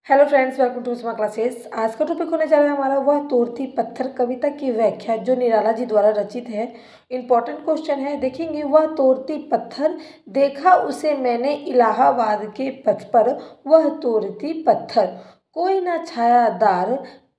Hello friends, welcome to स्मा classes. आज का टॉपिक होने जा रहा है हमारा वह तोड़ती पत्थर कविता की व्याख्या जो निराला जी द्वारा रचित है। इंपॉर्टेंट क्वेश्चन है, देखेंगे। वह तोड़ती पत्थर देखा उसे मैंने इलाहाबाद के पथ पर, वह तोड़ती पत्थर कोई न छायादार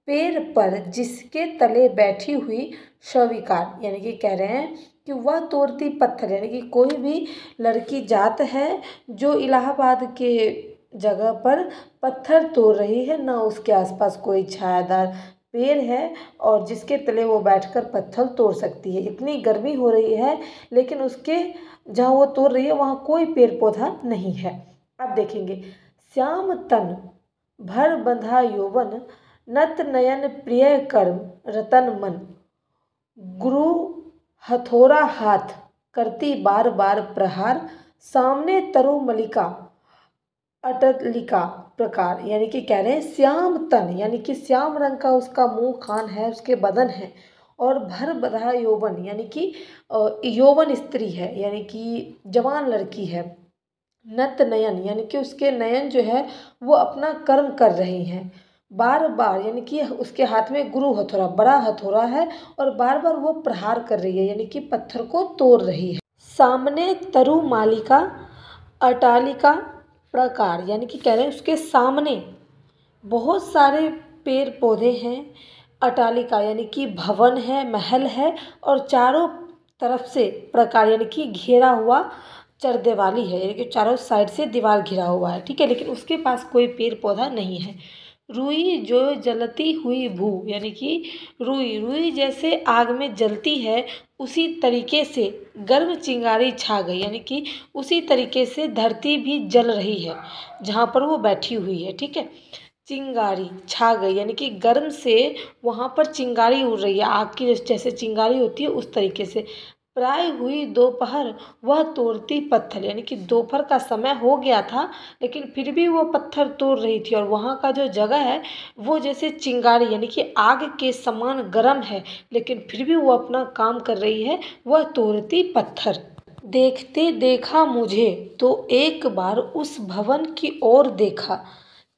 पेड़ पर जिसके तले बैठी हुई स्वीकार। यानी कि कह रहे हैं कि वह तोड़ती पत्थर यानी कि कोई भी लड़की जात है जो इलाहाबाद के जगह पर पत्थर तोड़ रही है, ना उसके आसपास कोई छायादार पेड़ है और जिसके तले वो बैठकर पत्थर तोड़ सकती है। इतनी गर्मी हो रही है लेकिन उसके जहाँ वो तोड़ रही है वहाँ कोई पेड़ पौधा नहीं है। अब देखेंगे, श्याम तन भर बंधा यौवन, नत नयन प्रिय कर्म रतन मन, गुरु हथौड़ा हाथ करती बार बार प्रहार, सामने तरु मलिका अटलिका प्रकार। यानी कि कह रहे हैं श्याम तन यानी कि श्याम रंग का उसका मुंह कान है, उसके बदन है, और भर बधा यौवन यानी कि यौवन स्त्री है, यानी कि जवान लड़की है। नत नयन यानी कि उसके नयन जो है वो अपना कर्म कर रही हैं। बार बार यानी कि उसके हाथ में गुरु हथौड़ा, बड़ा हथौड़ा है, और बार बार वो प्रहार कर रही है यानी कि पत्थर को तोड़ रही है। सामने तरु मालिका अटालिका प्रकार यानी कि कह रहे हैं उसके सामने बहुत सारे पेड़ पौधे हैं। अटालिका यानी कि भवन है, महल है, और चारों तरफ से प्रकार यानी कि घेरा हुआ चरदीवाली है, यानी कि चारों साइड से दीवार घिरा हुआ है। ठीक है, लेकिन उसके पास कोई पेड़ पौधा नहीं है। रुई जो जलती हुई भू यानी कि रुई जैसे आग में जलती है उसी तरीके से गर्म चिंगारी छा गई, यानी कि उसी तरीके से धरती भी जल रही है जहाँ पर वो बैठी हुई है। ठीक है, चिंगारी छा गई यानी कि गर्म से वहाँ पर चिंगारी उड़ रही है, आग की जैसे चिंगारी होती है उस तरीके से। प्राय हुई दोपहर वह तोड़ती पत्थर यानी कि दोपहर का समय हो गया था लेकिन फिर भी वो पत्थर तोड़ रही थी, और वहाँ का जो जगह है वो जैसे चिंगारी यानी कि आग के समान गर्म है, लेकिन फिर भी वो अपना काम कर रही है, वह तोड़ती पत्थर। देखते देखा मुझे तो एक बार उस भवन की ओर देखा,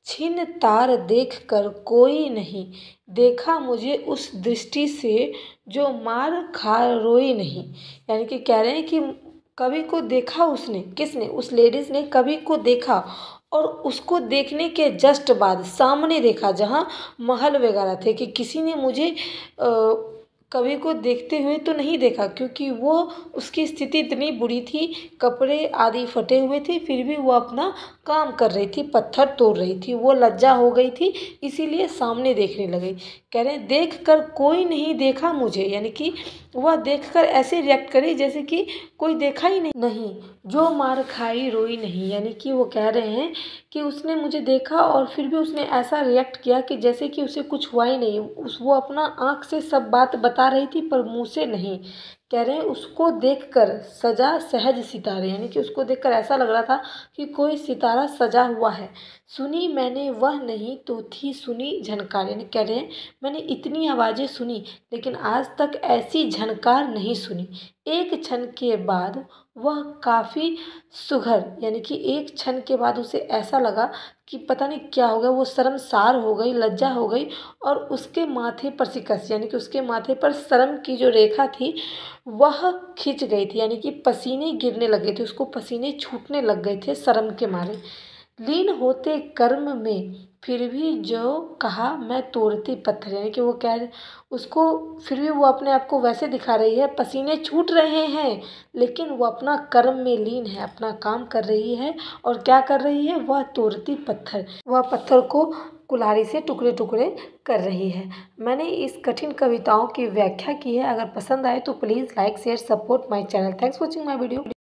छिन तार देख कर कोई नहीं देखा मुझे उस दृष्टि से जो मार खा रोई नहीं। यानी कि कह रहे हैं कि कवि को देखा उसने, किसने? उस लेडीज़ ने कवि को देखा, और उसको देखने के जस्ट बाद सामने देखा जहाँ महल वगैरह थे, कि किसी ने मुझे कवि को देखते हुए तो नहीं देखा, क्योंकि वो उसकी स्थिति इतनी बुरी थी, कपड़े आदि फटे हुए थे, फिर भी वो अपना काम कर रही थी, पत्थर तोड़ रही थी। वो लज्जा हो गई थी इसीलिए सामने देखने लगी। कह रहे हैं देख कर कोई नहीं देखा मुझे, यानी कि वह देखकर ऐसे रिएक्ट करी जैसे कि कोई देखा ही नहीं, जो मार खाई रोई नहीं। यानी कि वो कह रहे हैं कि उसने मुझे देखा और फिर भी उसने ऐसा रिएक्ट किया कि जैसे कि उसे कुछ हुआ ही नहीं। वो अपना आँख से सब बात बता रही थी पर मुँह से नहीं। कह रहे हैं उसको देखकर सजा सहज सितारे, यानी कि उसको देखकर ऐसा लग रहा था कि कोई सितारा सजा हुआ है। सुनी मैंने वह नहीं तो थी सुनी झनकार, यानी कह रहे हैं मैंने इतनी आवाज़ें सुनी लेकिन आज तक ऐसी झनकार नहीं सुनी। एक क्षण के बाद वह काफ़ी सुघर, यानी कि एक क्षण के बाद उसे ऐसा लगा कि पता नहीं क्या हो गया, वो शर्मसार हो गई, लज्जा हो गई, और उसके माथे पर सिकस यानी कि उसके माथे पर शर्म की जो रेखा थी वह खिंच गई थी, यानी कि पसीने गिरने लगे थे, उसको पसीने छूटने लग गए थे शर्म के मारे। लीन होते कर्म में फिर भी जो कहा मैं तोड़ती पत्थर, यानी कि वो कह उसको फिर भी वो अपने आप को वैसे दिखा रही है, पसीने छूट रहे हैं लेकिन वो अपना कर्म में लीन है, अपना काम कर रही है। और क्या कर रही है? वह तोड़ती पत्थर, वह पत्थर को कुल्हाड़ी से टुकड़े टुकड़े कर रही है। मैंने इस कठिन कविताओं की व्याख्या की है। अगर पसंद आए तो please like share support my channel. Thanks for watching my video.